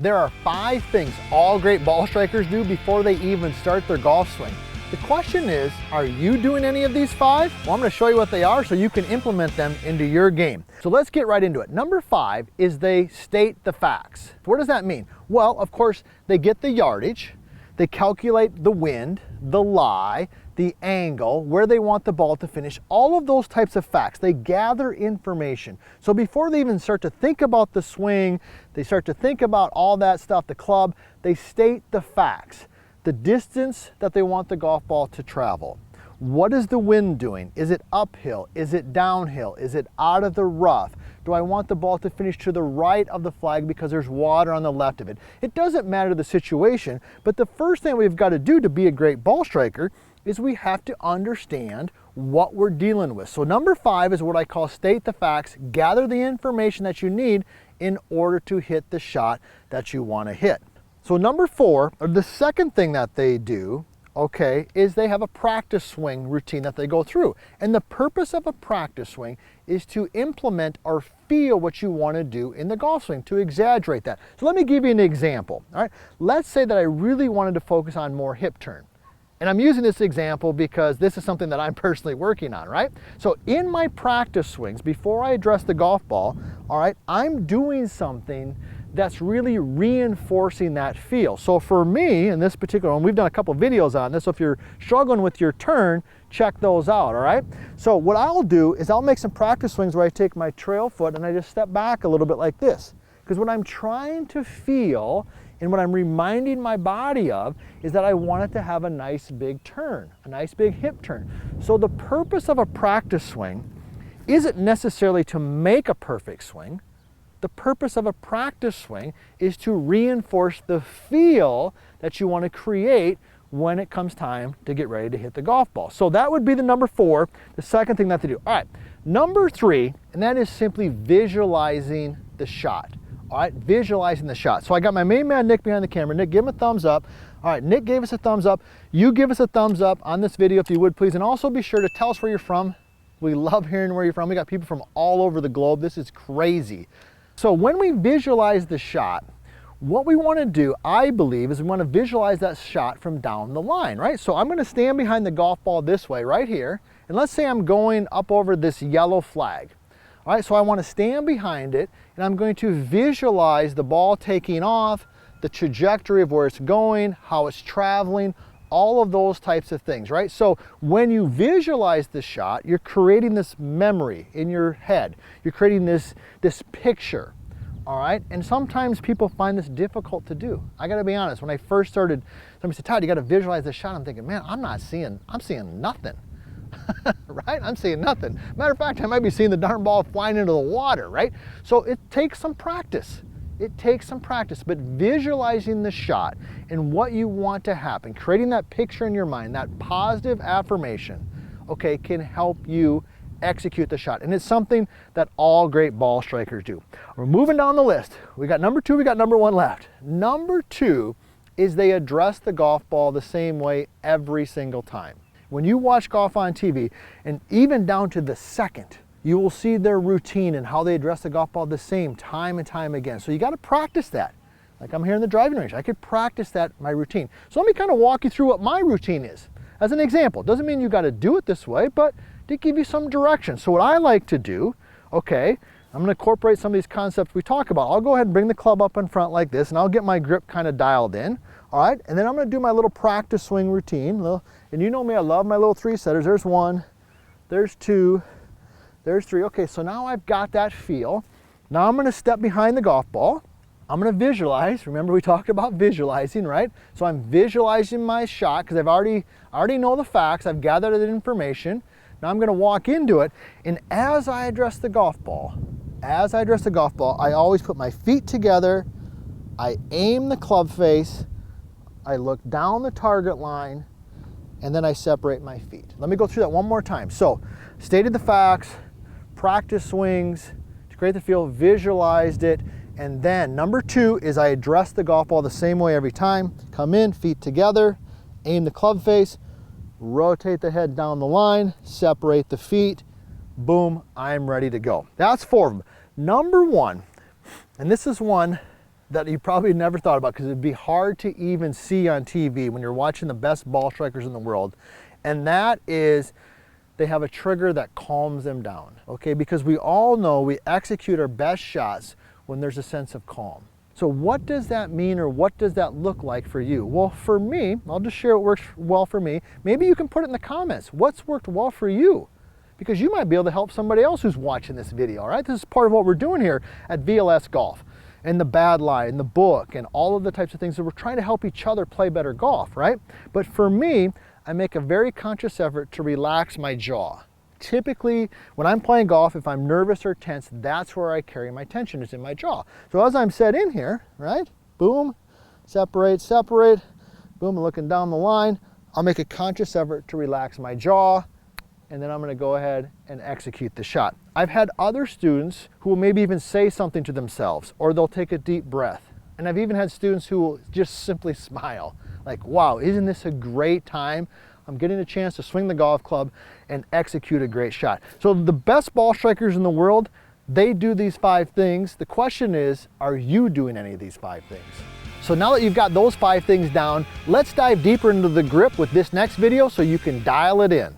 There are 5 things all great ball strikers do before they even start their golf swing. The question is, are you doing any of these 5? Well, I'm going to show you what they are so you can implement them into your game. So let's get right into it. Number 5 is they state the facts. What does that mean? Well, of course, they get the yardage, they calculate the wind, the lie, the angle, where they want the ball to finish, all of those types of facts. They gather information. So before they even start to think about the swing, they start to think about all that stuff, the club, they state the facts. The distance that they want the golf ball to travel. What is the wind doing? Is it uphill? Is it downhill? Is it out of the rough? Do I want the ball to finish to the right of the flag because there's water on the left of it? It doesn't matter the situation, but the first thing we've got to do to be a great ball striker is we have to understand what we're dealing with. So number 5 is what I call state the facts, gather the information that you need in order to hit the shot that you want to hit. So number 4, or the second thing that they do, okay, is they have a practice swing routine that they go through. And the purpose of a practice swing is to implement or feel what you want to do in the golf swing, to exaggerate that. So let me give you an example, all right? Let's say that I really wanted to focus on more hip turn. And I'm using this example because this is something that I'm personally working on, right? So in my practice swings, before I address the golf ball, all right, I'm doing something that's really reinforcing that feel. So for me, in this particular one, we've done a couple videos on this, so if you're struggling with your turn, check those out, all right? So what I'll do is I'll make some practice swings where I take my trail foot and I just step back a little bit like this. Because what I'm trying to feel and what I'm reminding my body of is that I want it to have a nice big turn, a nice big hip turn. So the purpose of a practice swing isn't necessarily to make a perfect swing. The purpose of a practice swing is to reinforce the feel that you want to create when it comes time to get ready to hit the golf ball. So that would be the number 4, the second thing that they do. All right, number 3, and that is simply visualizing the shot. All right, visualizing the shot. So I got my main man, Nick, behind the camera. Nick, give him a thumbs up. All right, Nick gave us a thumbs up. You give us a thumbs up on this video if you would, please. And also be sure to tell us where you're from. We love hearing where you're from. We got people from all over the globe. This is crazy. So when we visualize the shot, what we want to do, I believe, is we want to visualize that shot from down the line, right? So I'm going to stand behind the golf ball this way, right here. And let's say I'm going up over this yellow flag. All right, so I want to stand behind it, and I'm going to visualize the ball taking off, the trajectory of where it's going, how it's traveling, all of those types of things, right? So when you visualize the shot, you're creating this memory in your head. You're creating this picture, all right? And sometimes people find this difficult to do. I gotta be honest, when I first started, somebody said, Todd, you gotta visualize the shot. I'm thinking, man, I'm seeing nothing. Right? I'm seeing nothing. Matter of fact, I might be seeing the darn ball flying into the water, right? So it takes some practice. It takes some practice, but visualizing the shot and what you want to happen, creating that picture in your mind, that positive affirmation, okay, can help you execute the shot. And it's something that all great ball strikers do. We're moving down the list. We got number 2, we got number 1 left. Number 2 is they address the golf ball the same way every single time. When you watch golf on TV, and even down to the second, you will see their routine and how they address the golf ball the same time and time again. So you got to practice that. Like I'm here in the driving range, I could practice that, my routine. So let me kind of walk you through what my routine is. As an example, doesn't mean you got to do it this way, but to give you some direction. So what I like to do, okay, I'm going to incorporate some of these concepts we talk about. I'll go ahead and bring the club up in front like this, and I'll get my grip kind of dialed in. All right, and then I'm going to do my little practice swing routine. And you know me, I love my little 3-setters. There's 1, there's 2, there's 3. Okay, so now I've got that feel. Now I'm going to step behind the golf ball. I'm going to visualize. Remember, we talked about visualizing, right? So I'm visualizing my shot because I already know the facts. I've gathered the information. Now I'm going to walk into it, and as I address the golf ball, I always put my feet together. I aim the club face. I look down the target line, and then I separate my feet. Let me go through that one more time. So, stated the facts, practice swings, to create the feel, visualized it, and then number 2 is I address the golf ball the same way every time. Come in, feet together, aim the club face, rotate the head down the line, separate the feet, boom, I'm ready to go. That's 4 of them. Number 1, and this is one that you probably never thought about, because it'd be hard to even see on TV when you're watching the best ball strikers in the world. And that is, they have a trigger that calms them down, okay? Because we all know we execute our best shots when there's a sense of calm. So what does that mean, or what does that look like for you? Well, for me, I'll just share what works well for me. Maybe you can put it in the comments. What's worked well for you? Because you might be able to help somebody else who's watching this video, all right? This is part of what we're doing here at VLS Golf, and the Bad Lie, and the book, and all of the types of things that we're trying to help each other play better golf, right? But for me, I make a very conscious effort to relax my jaw. Typically, when I'm playing golf, if I'm nervous or tense, that's where I carry my tension, is in my jaw. So as I'm set in here, right? Boom, separate, separate, boom, looking down the line, I'll make a conscious effort to relax my jaw, and then I'm gonna go ahead and execute the shot. I've had other students who will maybe even say something to themselves, or they'll take a deep breath. And I've even had students who will just simply smile, like, wow, isn't this a great time? I'm getting a chance to swing the golf club and execute a great shot. So the best ball strikers in the world, they do these 5 things. The question is, are you doing any of these 5 things? So now that you've got those 5 things down, let's dive deeper into the grip with this next video so you can dial it in.